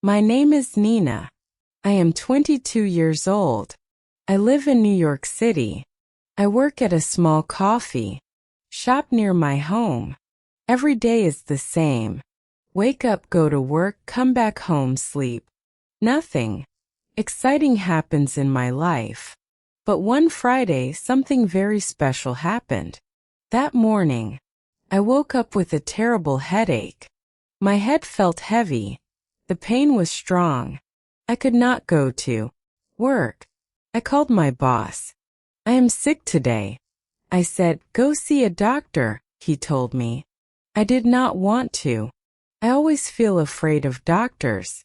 My name is Nina. I am 22 years old. I live in New York City. I work at a small coffee shop near my home. Every day is the same. Wake up, go to work, come back home, sleep. Nothing exciting happens in my life. But one Friday, something very special happened. That morning, I woke up with a terrible headache. My head felt heavy. The pain was strong. I could not go to work. I called my boss. I am sick today. I said, go see a doctor, he told me. I did not want to. I always feel afraid of doctors.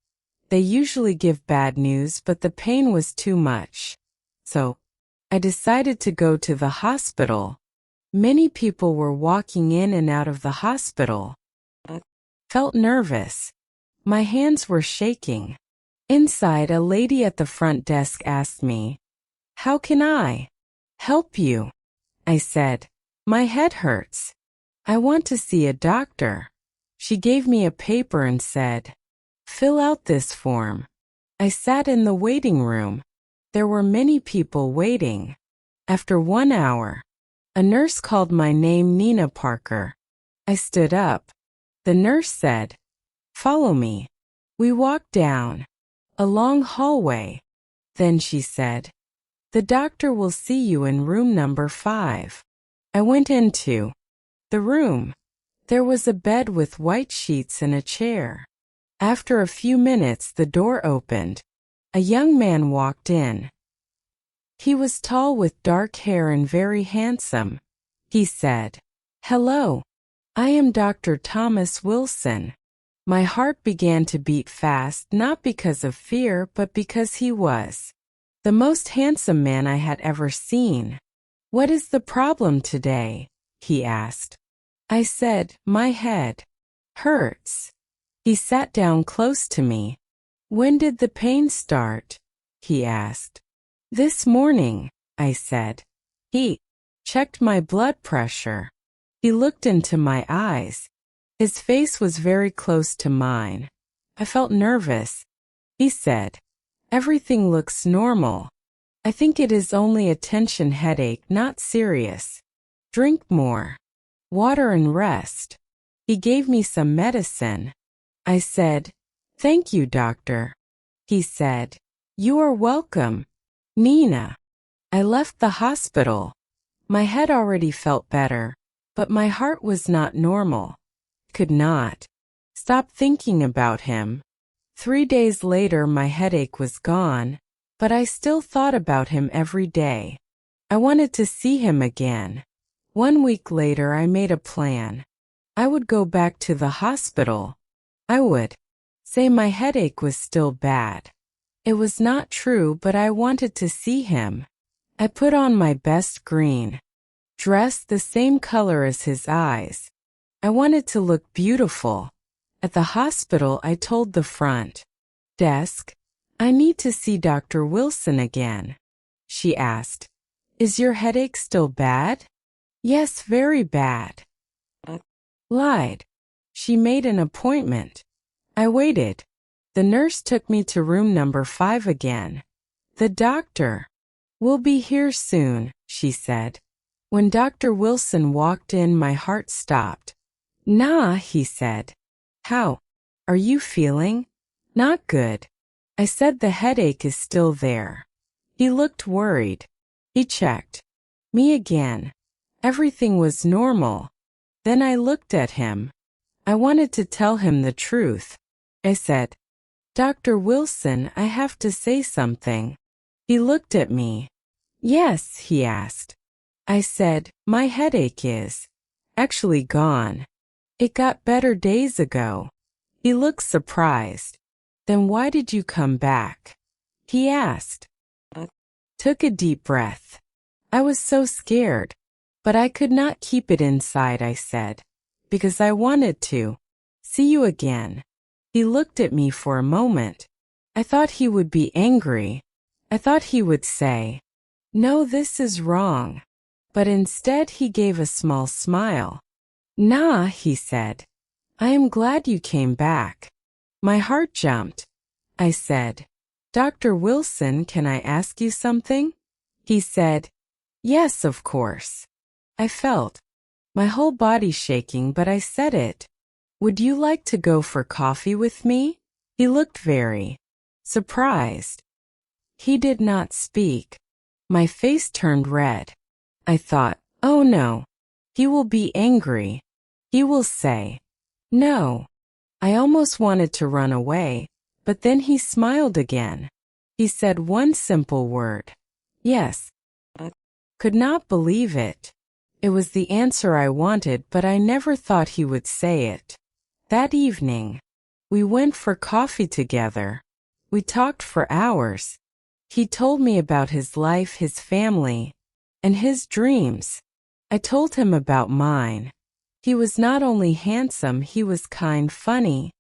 They usually give bad news, but the pain was too much. So, I decided to go to the hospital. Many people were walking in and out of the hospital. I felt nervous. My hands were shaking. Inside, a lady at the front desk asked me, "How can I help you?" I said, "My head hurts. I want to see a doctor." She gave me a paper and said, "Fill out this form." I sat in the waiting room. There were many people waiting. After 1 hour, a nurse called my name, Nina Parker. I stood up. The nurse said, "Follow me." We walked down a long hallway. Then she said, "The doctor will see you in room number 5. I went into the room. There was a bed with white sheets and a chair. After a few minutes, the door opened. A young man walked in. He was tall with dark hair and very handsome. He said, "Hello. I am Dr. Thomas Wilson." My heart began to beat fast, not because of fear, but because he was the most handsome man I had ever seen. "What is the problem today?" he asked. I said, "My head hurts." He sat down close to me. "When did the pain start?" he asked. "This morning," I said. He checked my blood pressure. He looked into my eyes. His face was very close to mine. I felt nervous. He said, "Everything looks normal. I think it is only a tension headache, not serious. Drink more water and rest." He gave me some medicine. I said, "Thank you, doctor." He said, "You are welcome, Nina." I left the hospital. My head already felt better, but my heart was not normal. Could not stop thinking about him. 3 days later, my headache was gone, but I still thought about him every day. I wanted to see him again. 1 week later, I made a plan. I would go back to the hospital. I would say my headache was still bad. It was not true, but I wanted to see him. I put on my best green dress, the same color as his eyes. I wanted to look beautiful. At the hospital, I told the front desk, "I need to see Dr. Wilson again." She asked, "Is your headache still bad?" "Yes, very bad." I lied. She made an appointment. I waited. The nurse took me to room number 5 again. "The doctor will be here soon," she said. When Dr. Wilson walked in, my heart stopped. "Nah," he said. "How are you feeling?" "Not good." I said, "The headache is still there." He looked worried. He checked me again. Everything was normal. Then I looked at him. I wanted to tell him the truth. I said, "Dr. Wilson, I have to say something." He looked at me. "Yes," he asked. I said, "My headache is actually gone. It got better days ago." He looked surprised. "Then why did you come back?" he asked. I took a deep breath. I was so scared, but I could not keep it inside. I said, "Because I wanted to see you again." He looked at me for a moment. I thought he would be angry. I thought he would say, "No, this is wrong." But instead he gave a small smile. "Nah," he said. "I am glad you came back." My heart jumped. I said, Dr. Wilson, can I ask you something? He said, yes, of course. I felt my whole body shaking, but I said it. Would you like to go for coffee with me? He looked very surprised. He did not speak. My face turned red. I thought, oh no, he will be angry. He will say, no. I almost wanted to run away, but then he smiled again. He said one simple word, yes. I could not believe it. It was the answer I wanted, but I never thought he would say it. That evening, we went for coffee together. We talked for hours. He told me about his life, his family, and his dreams. I told him about mine. He was not only handsome, he was kind, funny,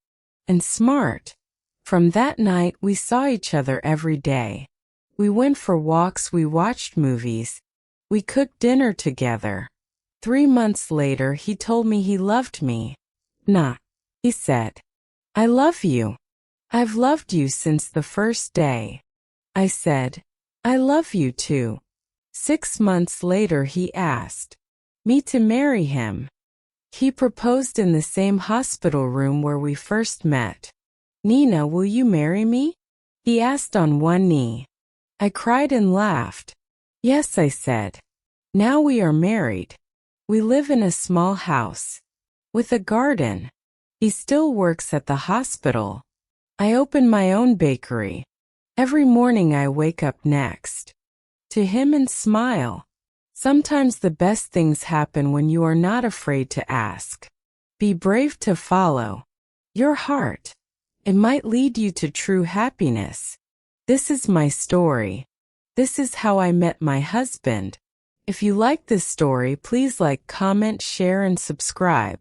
and smart. From that night, we saw each other every day. We went for walks, we watched movies. We cooked dinner together. 3 months later, he told me he loved me. Nah, he said, I love you. I've loved you since the first day. I said, I love you too. 6 months later, he asked me to marry him. He proposed in the same hospital room where we first met. Nina, will you marry me? He asked on one knee. I cried and laughed. Yes, I said. Now we are married. We live in a small house with a garden. He still works at the hospital. I open my own bakery. Every morning I wake up next to him and smile. Sometimes the best things happen when you are not afraid to ask. Be brave to follow your heart. It might lead you to true happiness. This is my story. This is how I met my husband. If you like this story, please like, comment, share, and subscribe.